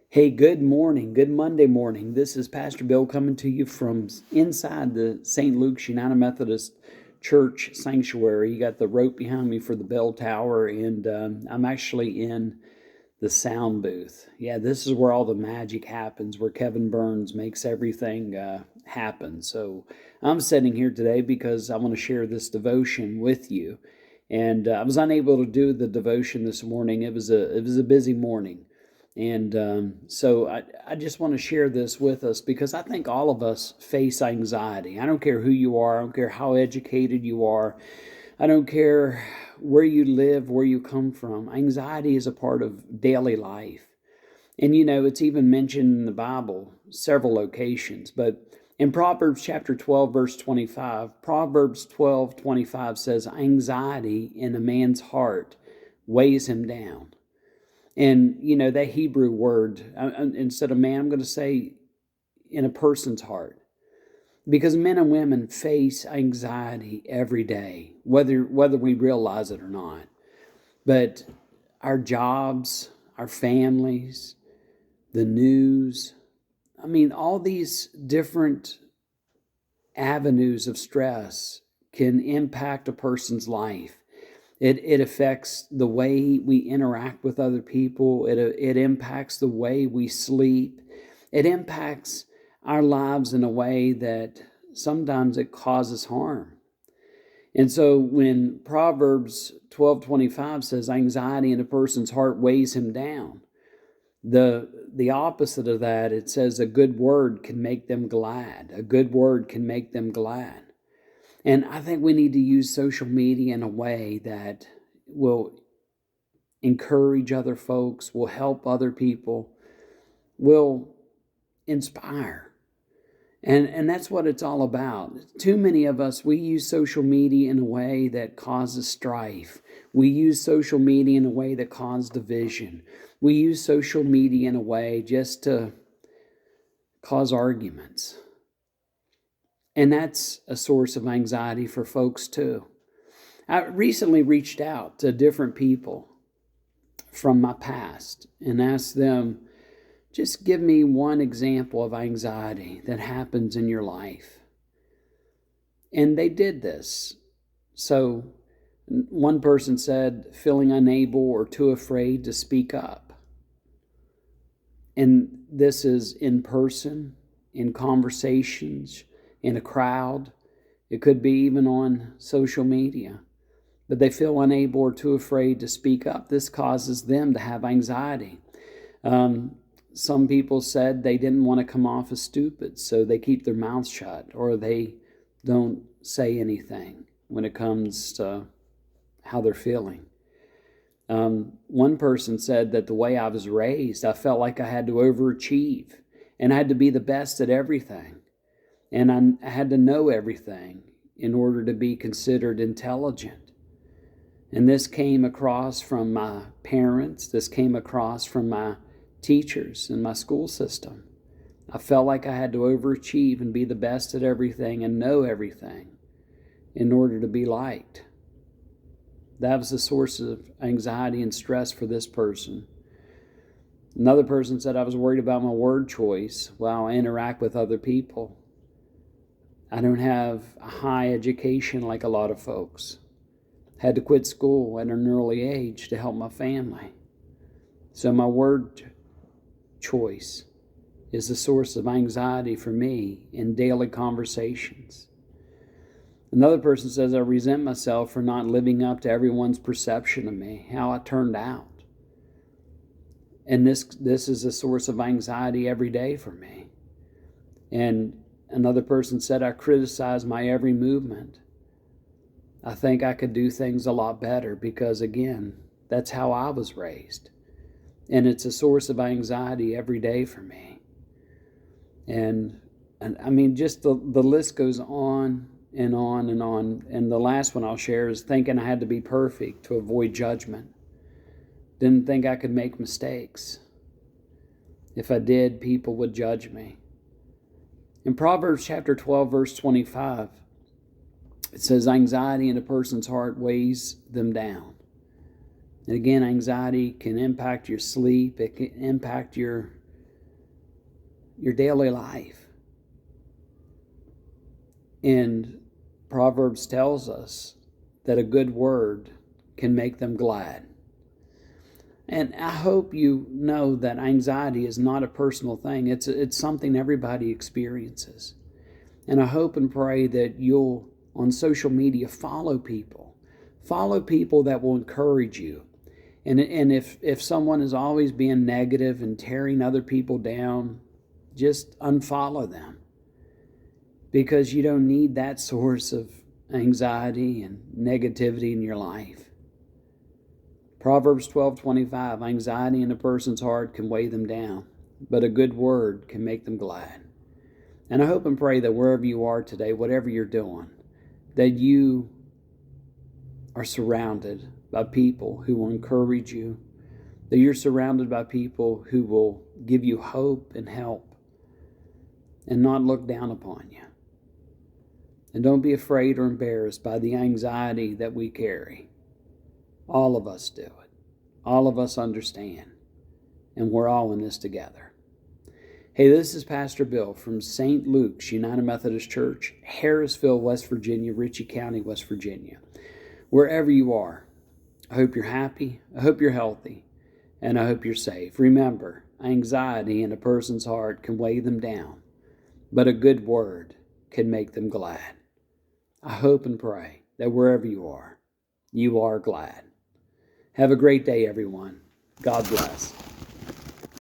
Hey, good morning. Good Monday morning. This is Pastor Bill coming to you from inside the St. Luke's United Methodist Church sanctuary. You got the rope behind me for the bell tower, and I'm actually in the sound booth. Yeah, this is where all the magic happens, where Kevin Burns makes everything happen. So I'm sitting here today because I want to share this devotion with you. And I was unable to do the devotion this morning. It was a busy morning. And so I just want to share this with us because I think all of us face anxiety. I don't care who you are, I don't care how educated you are, I don't care where you live, where you come from. Anxiety is a part of daily life. And it's even mentioned in the Bible, several locations. But in Proverbs chapter 12, verse 25, Proverbs 12:25 says, anxiety in a man's heart weighs him down. And, that Hebrew word, instead of man, I'm going to say in a person's heart. Because men and women face anxiety every day, whether we realize it or not. But our jobs, our families, the news, all these different avenues of stress can impact a person's life. It affects the way we interact with other people. It impacts the way we sleep. It impacts our lives in a way that sometimes it causes harm. And so when Proverbs 12:25 says anxiety in a person's heart weighs him down, the opposite of that, it says a good word can make them glad. A good word can make them glad. And I think we need to use social media in a way that will encourage other folks, will help other people, will inspire. And that's what it's all about. Too many of us, we use social media in a way that causes strife. We use social media in a way that causes division. We use social media in a way just to cause arguments. And that's a source of anxiety for folks too. I recently reached out to different people from my past and asked them, just give me one example of anxiety that happens in your life. And they did this. So one person said, feeling unable or too afraid to speak up. And this is in person, in conversations, in a crowd. It could be even on social media. But they feel unable or too afraid to speak up. This causes them to have anxiety. Some people said they didn't want to come off as stupid, so they keep their mouths shut or they don't say anything when it comes to how they're feeling. One person said that the way I was raised, I felt like I had to overachieve and I had to be the best at everything. And I had to know everything in order to be considered intelligent. And this came across from my parents. This came across from my teachers in my school system. I felt like I had to overachieve and be the best at everything and know everything in order to be liked. That was the source of anxiety and stress for this person. Another person said I was worried about my word choice while I interact with other people. I don't have a high education like a lot of folks. Had to quit school at an early age to help my family. So my word choice is the source of anxiety for me in daily conversations. Another person says I resent myself for not living up to everyone's perception of me, how I turned out. And this is a source of anxiety every day for me. And another person said I criticize my every movement. I think I could do things a lot better because, again, that's how I was raised. And it's a source of anxiety every day for me. And just the list goes on and on and on. And the last one I'll share is thinking I had to be perfect to avoid judgment. Didn't think I could make mistakes. If I did, people would judge me. In Proverbs chapter 12, verse 25, it says anxiety in a person's heart weighs them down. And again, anxiety can impact your sleep. It can impact your your daily life. And Proverbs tells us that a good word can make them glad. And I hope you know that anxiety is not a personal thing. It's something everybody experiences. And I hope and pray that you'll, on social media, follow people. Follow people that will encourage you. And if someone is always being negative and tearing other people down, just unfollow them. Because you don't need that source of anxiety and negativity in your life. Proverbs 12:25, anxiety in a person's heart can weigh them down, but a good word can make them glad. And I hope and pray that wherever you are today, whatever you're doing, that you are surrounded by people who will encourage you, that you're surrounded by people who will give you hope and help and not look down upon you. And don't be afraid or embarrassed by the anxiety that we carry. All of us do it. All of us understand. And we're all in this together. Hey, this is Pastor Bill from St. Luke's United Methodist Church, Harrisville, West Virginia, Ritchie County, West Virginia. Wherever you are, I hope you're happy, I hope you're healthy, and I hope you're safe. Remember, anxiety in a person's heart can weigh them down, but a good word can make them glad. I hope and pray that wherever you are glad. Have a great day, everyone. God bless.